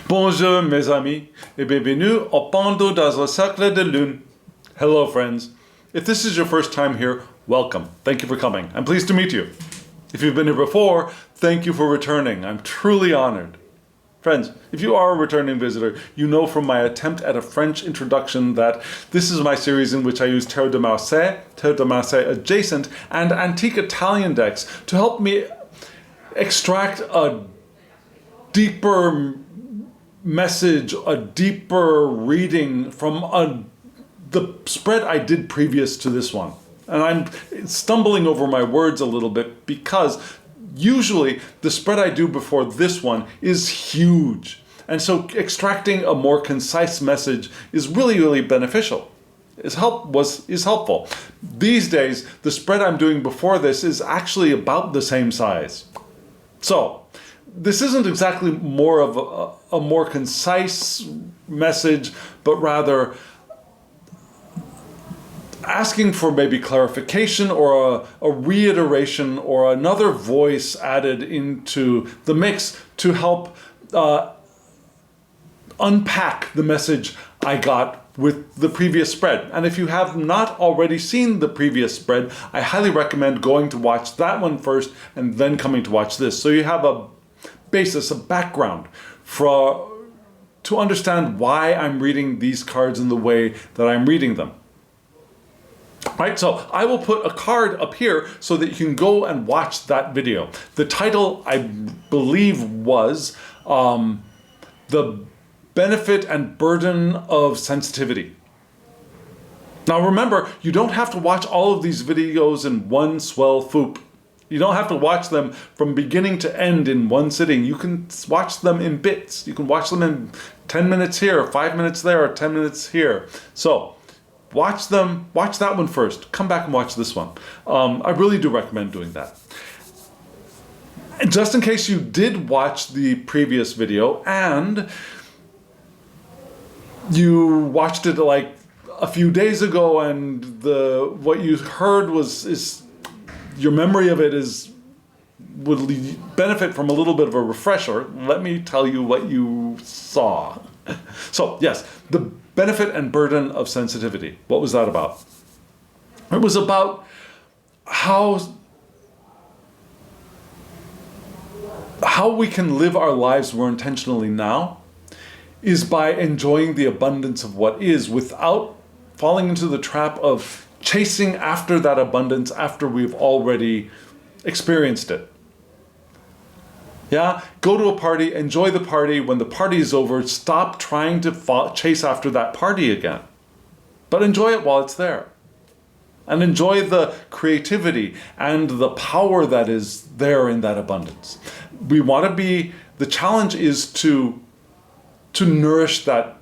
Bonjour mes amis et bienvenue au Pendu dans le Cercle de Lune. Hello friends. If this is your first time here, welcome. Thank you for coming. I'm pleased to meet you. If you've been here before, thank you for returning. I'm truly honored. Friends, if you are a returning visitor, you know from my attempt at a French introduction that this is my series in which I use Terre de Marseille adjacent, and antique Italian decks to help me extract a deeper message, a deeper reading from the spread I did previous to this one. And I'm stumbling over my words a little bit because usually the spread I do before this one is huge. And so extracting a more concise message is really beneficial. Is helpful. These days, the spread I'm doing before this is actually about the same size. So, this isn't exactly more of a more concise message, but rather asking for maybe clarification or a reiteration or another voice added into the mix to help unpack the message I got with the previous spread. And if you have not already seen the previous spread, I highly recommend going to watch that one first and then coming to watch this. So you have a basis, a background to understand why I'm reading these cards in the way that I'm reading them. Right, so I will put a card up here so that you can go and watch that video. The title, I believe, was The Benefit and Burden of Sensitivity. Now remember, you don't have to watch all of these videos in one swell swoop. You don't have to watch them from beginning to end in one sitting. You can watch them in bits. You can watch them in 10 minutes here, 5 minutes there, or 10 minutes here. So watch that one first. Come back and watch this one. I really do recommend doing that. And just in case you did watch the previous video and you watched it like a few days ago and what you heard is your memory of it would benefit from a little bit of a refresher. Let me tell you what you saw. So yes, the benefit and burden of sensitivity. What was that about? It was about how we can live our lives more intentionally now is by enjoying the abundance of what is without falling into the trap of chasing after that abundance after we've already experienced it. Yeah, go to a party, enjoy the party. When the party is over, stop trying to chase after that party again. But enjoy it while it's there. And enjoy the creativity and the power that is there in that abundance. The challenge is to nourish that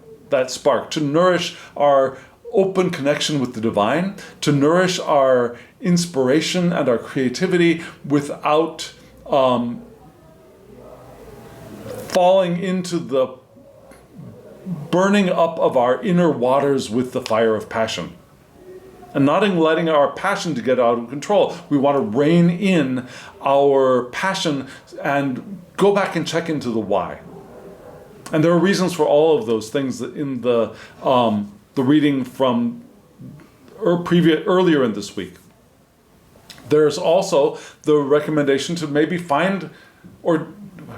spark, to nourish our open connection with the divine, to nourish our inspiration and our creativity without falling into the burning up of our inner waters with the fire of passion. And not letting our passion to get out of control. We want to rein in our passion and go back and check into the why. And there are reasons for all of those things in the reading from earlier in this week. There's also the recommendation to maybe find or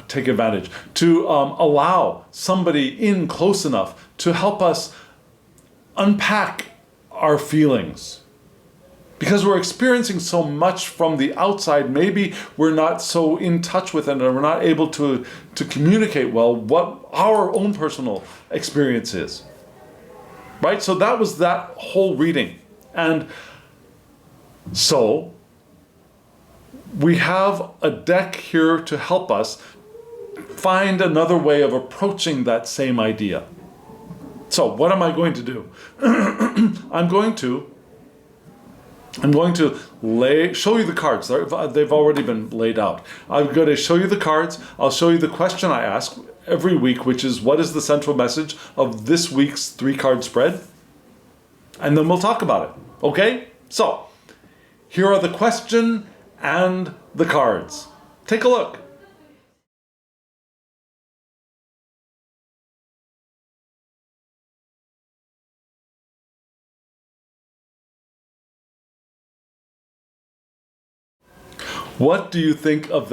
take advantage, to allow somebody in close enough to help us unpack our feelings. Because we're experiencing so much from the outside, maybe we're not so in touch with it and we're not able to communicate well what our own personal experience is. Right? So that was that whole reading. And so we have a deck here to help us find another way of approaching that same idea. So what am I going to do? I'm going to show you the cards. They've already been laid out. I'm going to show you the cards. I'll show you the question I ask every week, which is, what is the central message of this week's 3-card spread? And then we'll talk about it. Okay? So, here are the question and the cards. Take a look. What do you think of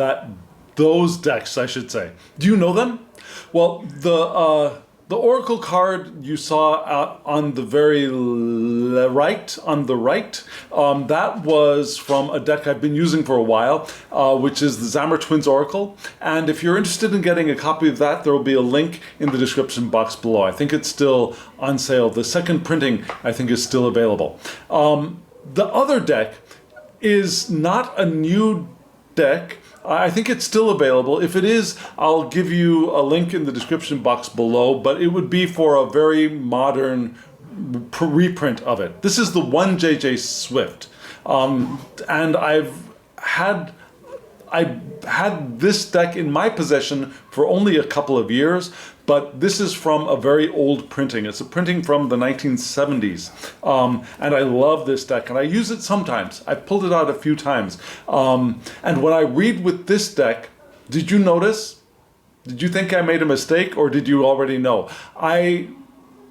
those decks, I should say? Do you know them? Well, the Oracle card you saw on the very right, that was from a deck I've been using for a while, which is the Zammer Twins Oracle. And if you're interested in getting a copy of that, there will be a link in the description box below. I think it's still on sale. The second printing, I think, is still available. The other deck is not a new deck. I think it's still available. If it is, I'll give you a link in the description box below, but it would be for a very modern reprint of it. This is the 1JJ Swift. And I've had this deck in my possession for only a couple of years, but this is from a very old printing. It's a printing from the 1970s. And I love this deck, and I use it sometimes. I've pulled it out a few times. And when I read with this deck, did you notice? Did you think I made a mistake, or did you already know? I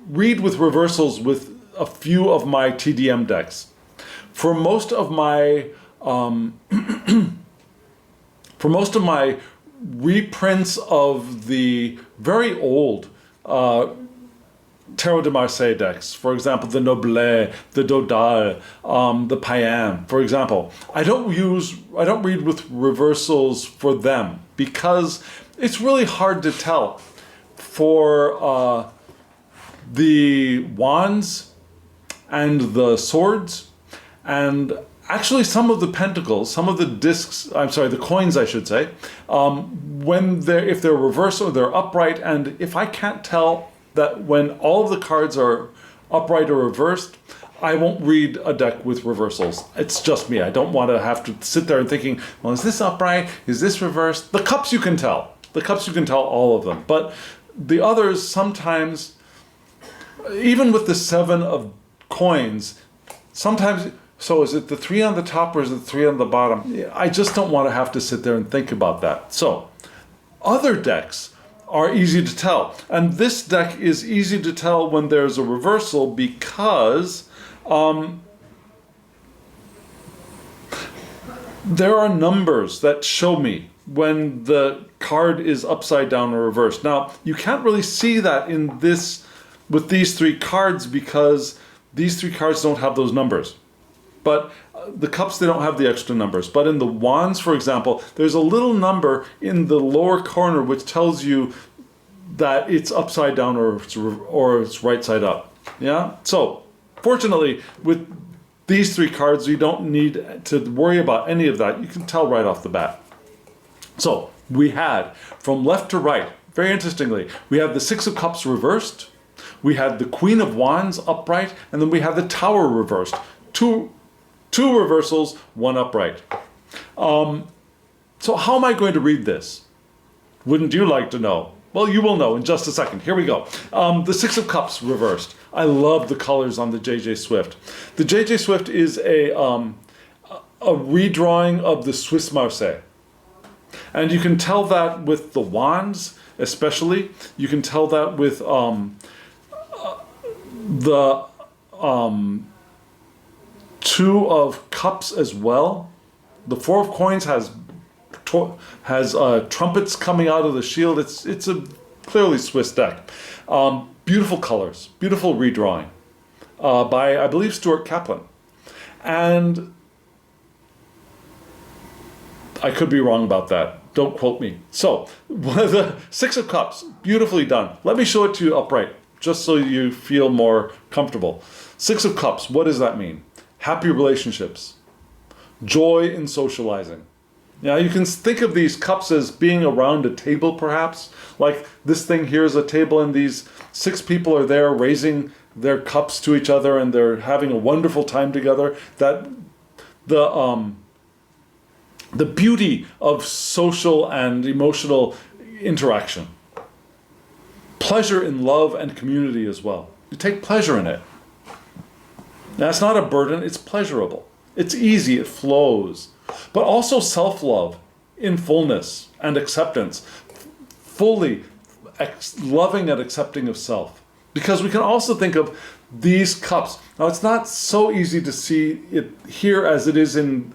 read with reversals with a few of my TDM decks. For most of my reprints of the very old Tarot de Marseille decks, for example, the Noblet, the Dodal, the Payan, for example, I don't read with reversals for them because it's really hard to tell. For the wands and the swords, and actually some of the pentacles, some of the discs, I'm sorry, the coins I should say, if they're reversed or they're upright, and if I can't tell that when all of the cards are upright or reversed, I won't read a deck with reversals. It's just me. I don't want to have to sit there and thinking, well, is this upright? Is this reversed? The cups you can tell. The cups you can tell all of them. But the others sometimes, even with the 7 of coins, sometimes, so is it the 3 on the top or is it the 3 on the bottom? I just don't want to have to sit there and think about that. So other decks are easy to tell. And this deck is easy to tell when there's a reversal because there are numbers that show me when the card is upside down or reversed. Now, you can't really see that with these 3 cards because these 3 cards don't have those numbers. But the cups, they don't have the extra numbers. But in the wands, for example, there's a little number in the lower corner which tells you that it's upside down or it's right side up. Yeah? So, fortunately, with these 3 cards, you don't need to worry about any of that. You can tell right off the bat. So, we had, from left to right, very interestingly, we have the 6 of Cups reversed, we had the Queen of Wands upright, and then we have the Tower reversed. Two reversals, 1 upright. So how am I going to read this? Wouldn't you like to know? Well, you will know in just a second. Here we go. The 6 of Cups reversed. I love the colors on the JJ Swift. The JJ Swift is a redrawing of the Swiss Marseille. And you can tell that with the wands, especially. You can tell that with the 2 of Cups as well. The 4 of Coins has trumpets coming out of the shield. It's a clearly Swiss deck. Beautiful colors, beautiful redrawing by, I believe, Stuart Kaplan. And I could be wrong about that. Don't quote me. So, the 6 of Cups, beautifully done. Let me show it to you upright, just so you feel more comfortable. 6 of Cups, what does that mean? Happy relationships, joy in socializing. Now you can think of these cups as being around a table perhaps, like this thing here is a table and these 6 people are there raising their cups to each other and they're having a wonderful time together. That the beauty of social and emotional interaction. Pleasure in love and community as well. You take pleasure in it. Now, it's not a burden, it's pleasurable. It's easy, it flows. But also self-love in fullness and acceptance. Fully loving and accepting of self. Because we can also think of these cups. Now, it's not so easy to see it here as it is in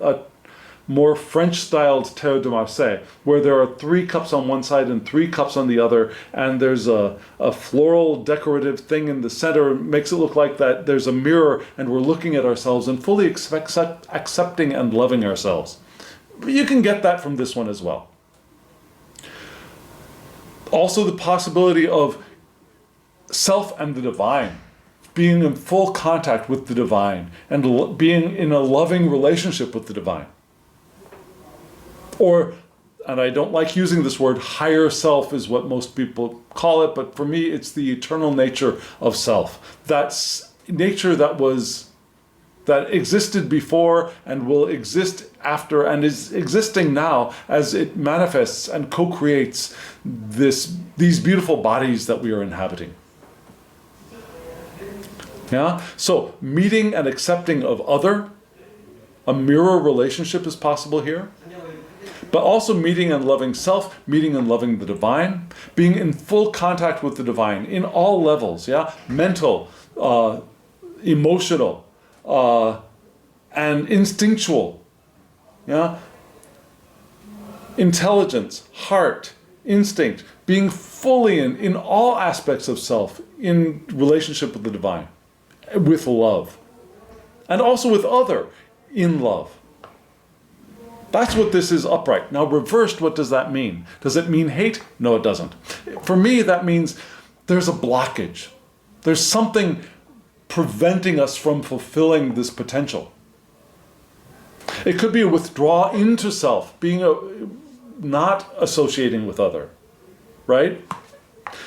more French-styled Terre de Marseille, where there are 3 cups on one side and 3 cups on the other, and there's a floral decorative thing in the center. It makes it look like that there's a mirror and we're looking at ourselves and fully accepting and loving ourselves. You can get that from this one as well. Also the possibility of self and the divine, being in full contact with the divine and being in a loving relationship with the divine. Or, and I don't like using this word, higher self is what most people call it, but for me it's the eternal nature of self. That's nature that existed before and will exist after and is existing now as it manifests and co-creates these beautiful bodies that we are inhabiting. Yeah? So meeting and accepting of other, a mirror relationship is possible here. But also meeting and loving self, meeting and loving the divine, being in full contact with the divine in all levels, yeah? Mental, emotional, and instinctual, yeah? Intelligence, heart, instinct, being fully in all aspects of self in relationship with the divine, with love, and also with other in love. That's what this is upright. Now reversed, what does that mean? Does it mean hate? No, it doesn't. For me, that means there's a blockage. There's something preventing us from fulfilling this potential. It could be a withdrawal into self, not associating with other, right?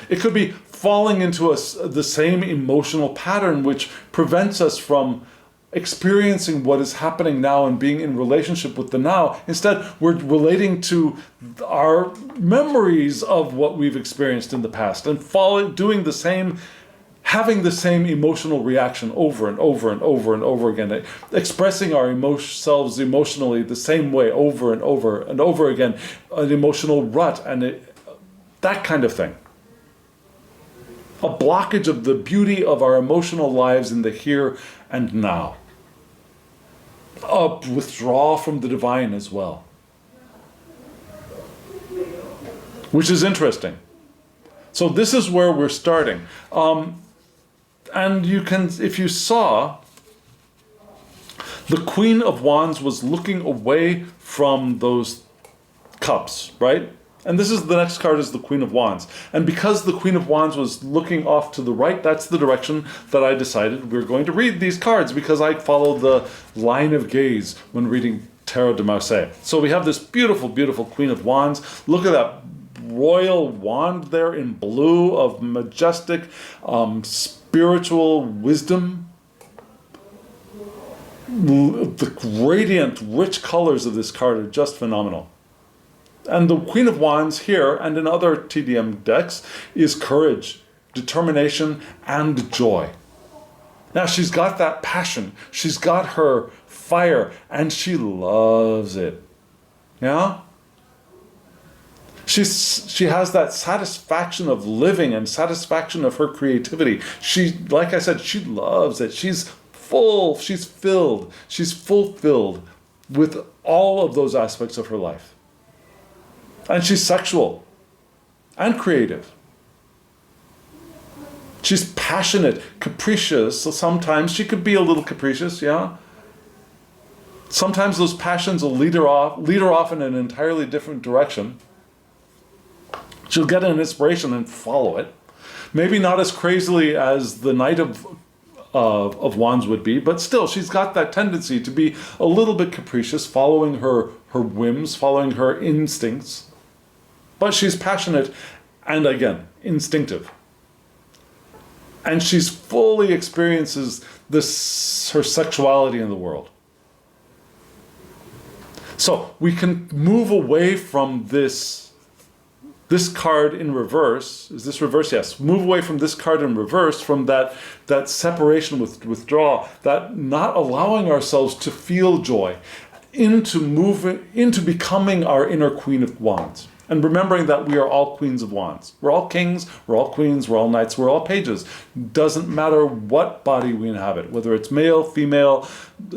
It could be falling into the same emotional pattern which prevents us from experiencing what is happening now and being in relationship with the now. Instead, we're relating to our memories of what we've experienced in the past and having the same emotional reaction over and over and over and over again, expressing our selves emotionally the same way over and over and over again, an emotional rut and that kind of thing. A blockage of the beauty of our emotional lives in the here and now. A withdrawal from the divine as well. Which is interesting. So this is where we're starting. And you can, if you saw, the Queen of Wands was looking away from those cups, right? And this is the next card is the Queen of Wands. And because the Queen of Wands was looking off to the right, that's the direction that I decided we're going to read these cards because I follow the line of gaze when reading Tarot de Marseille. So we have this beautiful, beautiful Queen of Wands. Look at that royal wand there in blue of majestic, spiritual wisdom. The radiant, rich colors of this card are just phenomenal. And the Queen of Wands here, and in other TDM decks, is courage, determination, and joy. Now she's got that passion, she's got her fire, and she loves it. Yeah? She has that satisfaction of living and satisfaction of her creativity. She, like I said, she loves it. She's fulfilled with all of those aspects of her life. And she's sexual and creative. She's passionate, capricious. So sometimes she could be a little capricious, yeah? Sometimes those passions will lead her off in an entirely different direction. She'll get an inspiration and follow it. Maybe not as crazily as the Knight of Wands would be, but still she's got that tendency to be a little bit capricious, following her whims, following her instincts. But she's passionate and, again, instinctive. And she's fully experiences her sexuality in the world. So we can move away from this card in reverse. Is this reverse? Yes. Move away from this card in reverse, from that separation withdrawal, that not allowing ourselves to feel joy, into becoming our inner Queen of Wands. And remembering that we are all queens of wands. We're all kings, we're all queens, we're all knights, we're all pages. Doesn't matter what body we inhabit, whether it's male, female,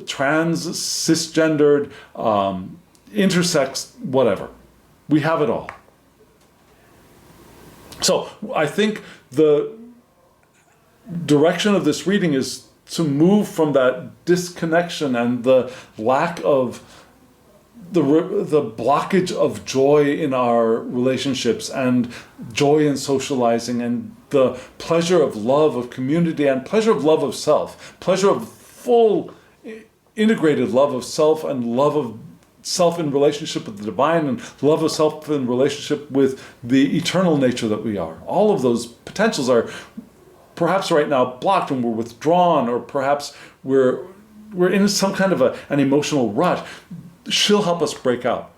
trans, cisgendered, intersects whatever. We have it all. So I think the direction of this reading is to move from that disconnection and the lack of the blockage of joy in our relationships and joy in socializing and the pleasure of love of community and pleasure of love of self, pleasure of full integrated love of self and love of self in relationship with the divine and love of self in relationship with the eternal nature that we are. All of those potentials are perhaps right now blocked and we're withdrawn, or perhaps we're in some kind of an emotional rut. She'll help us break out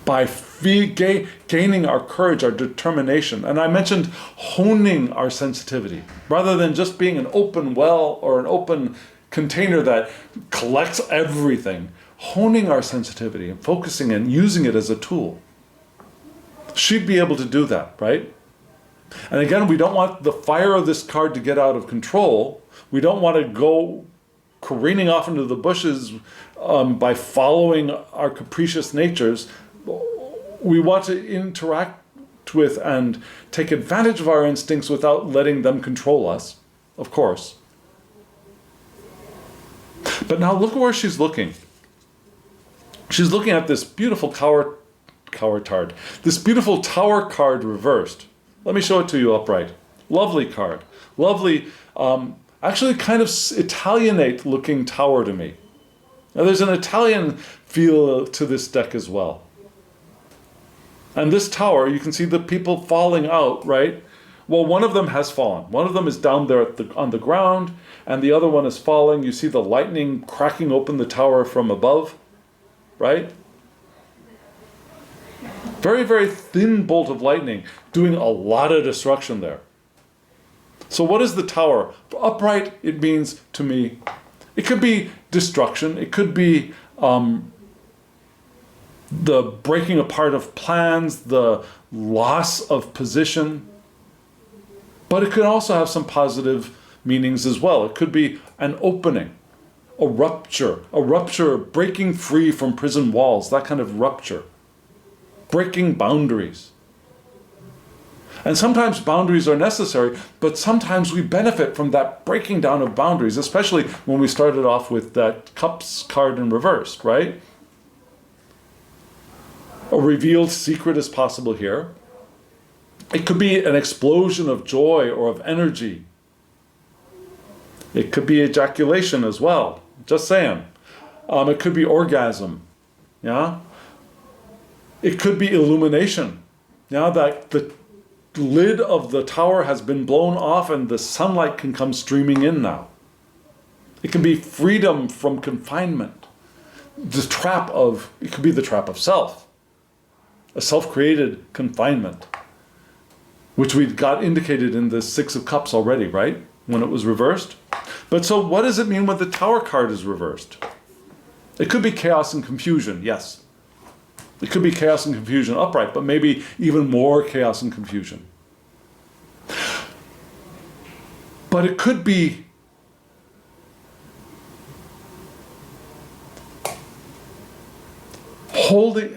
by gaining our courage, our determination. And I mentioned honing our sensitivity rather than just being an open well or an open container that collects everything. Honing our sensitivity and focusing and using it as a tool. She'd be able to do that, right? And again, we don't want the fire of this card to get out of control. We don't want to go careening off into the bushes by following our capricious natures. We want to interact with and take advantage of our instincts without letting them control us, of course. But now look where she's looking. She's looking at this beautiful this beautiful tower card reversed. Let me show it to you upright. Lovely card. Lovely, actually kind of Italianate looking tower to me. Now there's an Italian feel to this deck as well. And this tower, you can see the people falling out, right? Well, one of them has fallen. One of them is down there on the ground, and the other one is falling. You see the lightning cracking open the tower from above, right? Very, very thin bolt of lightning doing a lot of destruction there. So what is the tower? Upright, it means to me, it could be destruction. It could be the breaking apart of plans, the loss of position. But it could also have some positive meanings as well. It could be an opening, a rupture, breaking free from prison walls, that kind of rupture. Breaking boundaries. And sometimes boundaries are necessary, but sometimes we benefit from that breaking down of boundaries, especially when we started off with that Cups card in reversed, right? A revealed secret is possible here. It could be an explosion of joy or of energy. It could be ejaculation as well, just saying. It could be orgasm, yeah? It could be illumination, yeah? That the lid of the tower has been blown off and the sunlight can come streaming in now. It can be freedom from confinement. It could be the trap of self. A self-created confinement, which we got indicated in the Six of Cups already, right? When it was reversed. But so what does it mean when the Tower card is reversed? It could be chaos and confusion, yes. It could be chaos and confusion upright, but maybe even more chaos and confusion. But it could be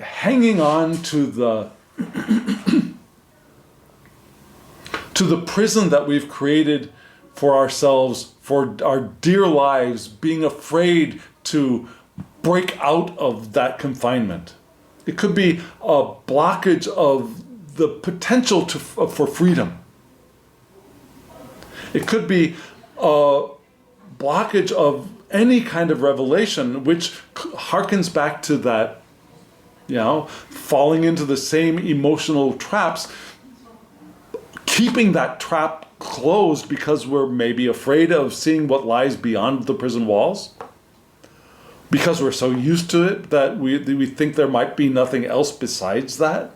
hanging on to the to the prison that we've created for ourselves, for our dear lives, being afraid to break out of that confinement. It could be a blockage of the potential for freedom. It could be a blockage of any kind of revelation, which harkens back to that, falling into the same emotional traps, keeping that trap closed because we're maybe afraid of seeing what lies beyond the prison walls, because we're so used to it that we think there might be nothing else besides that.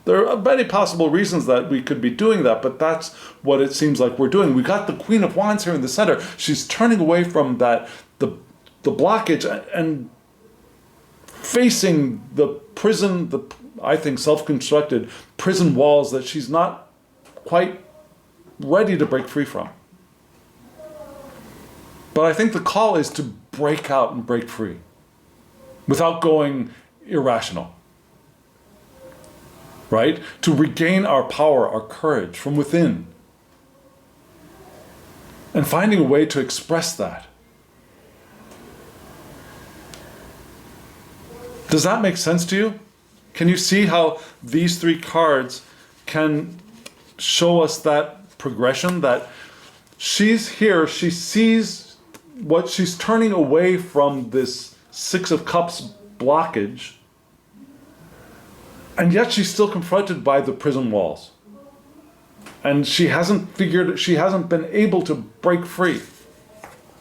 There are many possible reasons that we could be doing that, but that's what it seems like we're doing. We got the Queen of Wands here in the center. She's turning away from that, the blockage, and facing the prison, I think self-constructed prison walls that she's not quite ready to break free from. But I think the call is to break out and break free without going irrational. Right? To regain our power, our courage from within. And finding a way to express that. Does that make sense to you? Can you see how these three cards can show us that progression? That she's here, she sees what she's turning away from this Six of Cups blockage, and yet she's still confronted by the prison walls. And she hasn't been able to break free.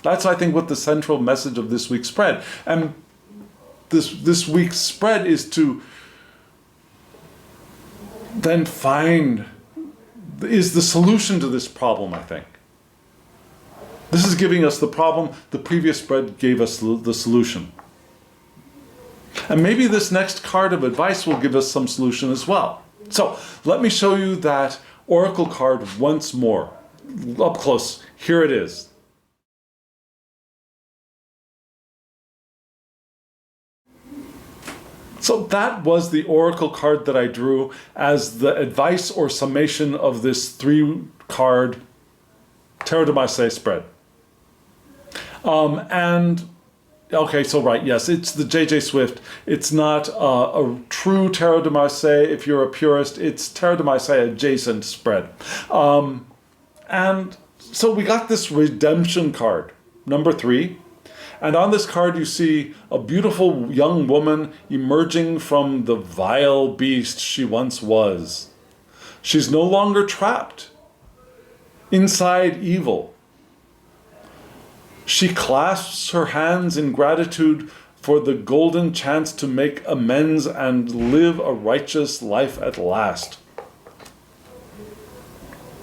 That's, I think, what the central message of this week's spread. And this week's spread is to then is the solution to this problem, I think. This is giving us the problem. The previous spread gave us the solution. And maybe this next card of advice will give us some solution as well. So let me show you that oracle card once more. Up close. Here it is. So that was the oracle card that I drew as the advice or summation of this 3-card Tarot de Marseille spread. Okay, so right, yes, it's the J.J. Swift. It's not a true Tarot de Marseille. If you're a purist, it's Tarot de Marseille adjacent spread. And so we got this redemption card, number 3. And on this card you see a beautiful young woman emerging from the vile beast she once was. She's no longer trapped inside evil. She clasps her hands in gratitude for the golden chance to make amends and live a righteous life at last.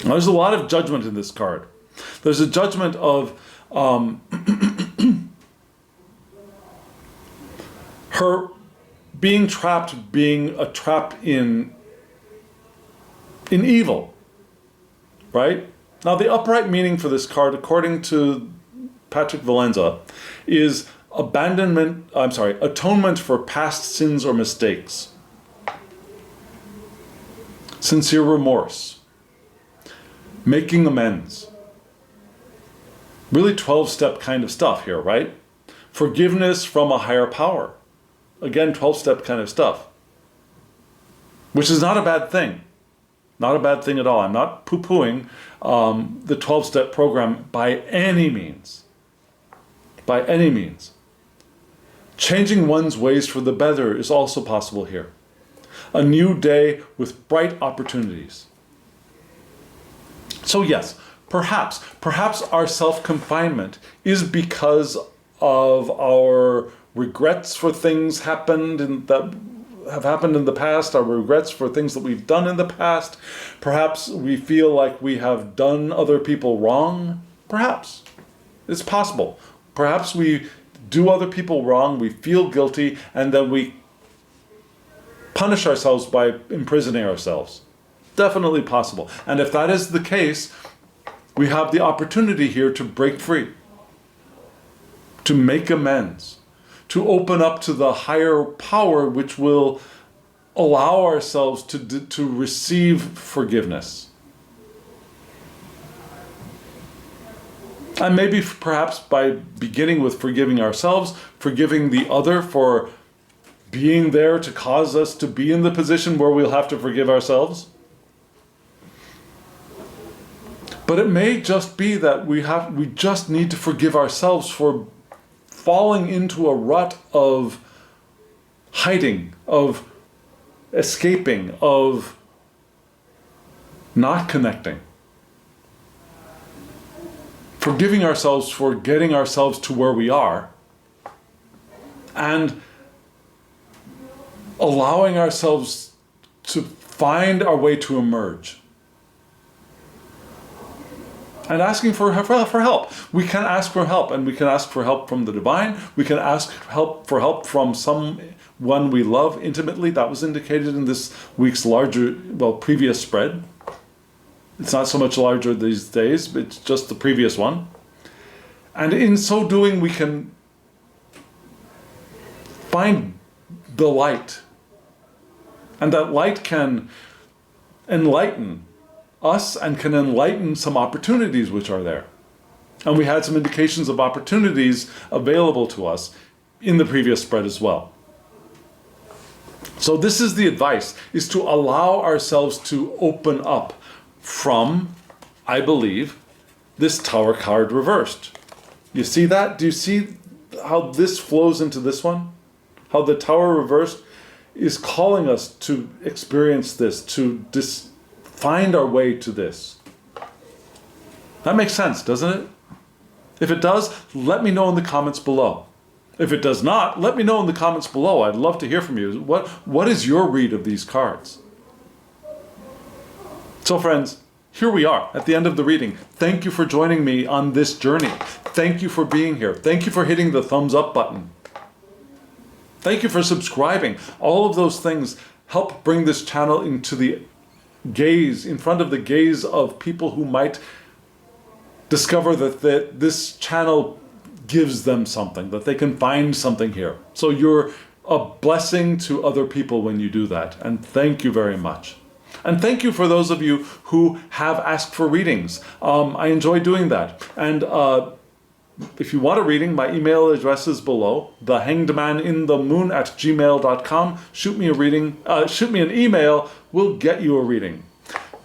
Now, there's a lot of judgment in this card. There's a judgment of her being trapped, being a trap in evil, right? Now, the upright meaning for this card, according to Patrick Valenza, is atonement for past sins or mistakes. Sincere remorse. Making amends. Really 12-step kind of stuff here, right? Forgiveness from a higher power. Again, 12-step kind of stuff. Which is not a bad thing. Not a bad thing at all. I'm not poo-pooing the 12-step program by any means. By any means. Changing one's ways for the better is also possible here. A new day with bright opportunities. So yes, perhaps our self-confinement is because of our regrets for things that have happened in the past, our regrets for things that we've done in the past. Perhaps we feel like we have done other people wrong. Perhaps. It's possible. Perhaps we do other people wrong, we feel guilty, and then we punish ourselves by imprisoning ourselves. Definitely possible. And if that is the case, we have the opportunity here to break free, to make amends, to open up to the higher power which will allow ourselves to receive forgiveness. And maybe perhaps by beginning with forgiving ourselves, forgiving the other for being there to cause us to be in the position where we'll have to forgive ourselves. But it may just be that we just need to forgive ourselves for falling into a rut of hiding, of escaping, of not connecting. Forgiving ourselves for getting ourselves to where we are and allowing ourselves to find our way to emerge. And asking for help. We can ask for help, and we can ask for help from the divine. We can ask for help from someone we love intimately. That was indicated in this week's previous spread. It's not so much larger these days, but it's just the previous one. And in so doing, we can find the light. And that light can enlighten us and can enlighten some opportunities which are there. And we had some indications of opportunities available to us in the previous spread as well. So this is the advice, is to allow ourselves to open up from, I believe, this Tower card reversed. You see that? Do you see how this flows into this one? How the Tower reversed is calling us to experience this, to find our way to this. That makes sense, doesn't it? If it does, let me know in the comments below. If it does not, let me know in the comments below. I'd love to hear from you. What is your read of these cards? So friends, here we are at the end of the reading. Thank you for joining me on this journey. Thank you for being here. Thank you for hitting the thumbs up button. Thank you for subscribing. All of those things help bring this channel into the gaze, in front of the gaze of people who might discover that this channel gives them something, that they can find something here. So you're a blessing to other people when you do that. And thank you very much. And thank you for those of you who have asked for readings. I enjoy doing that. And if you want a reading, my email address is below, thehangedmaninthemoon@gmail.com. Shoot me a reading, shoot me an email, we'll get you a reading.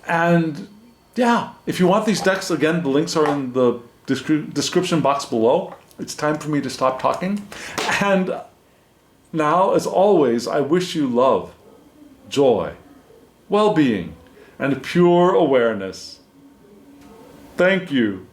And yeah, if you want these decks, again, the links are in the description box below. It's time for me to stop talking. And now, as always, I wish you love, joy, well-being, and pure awareness. Thank you.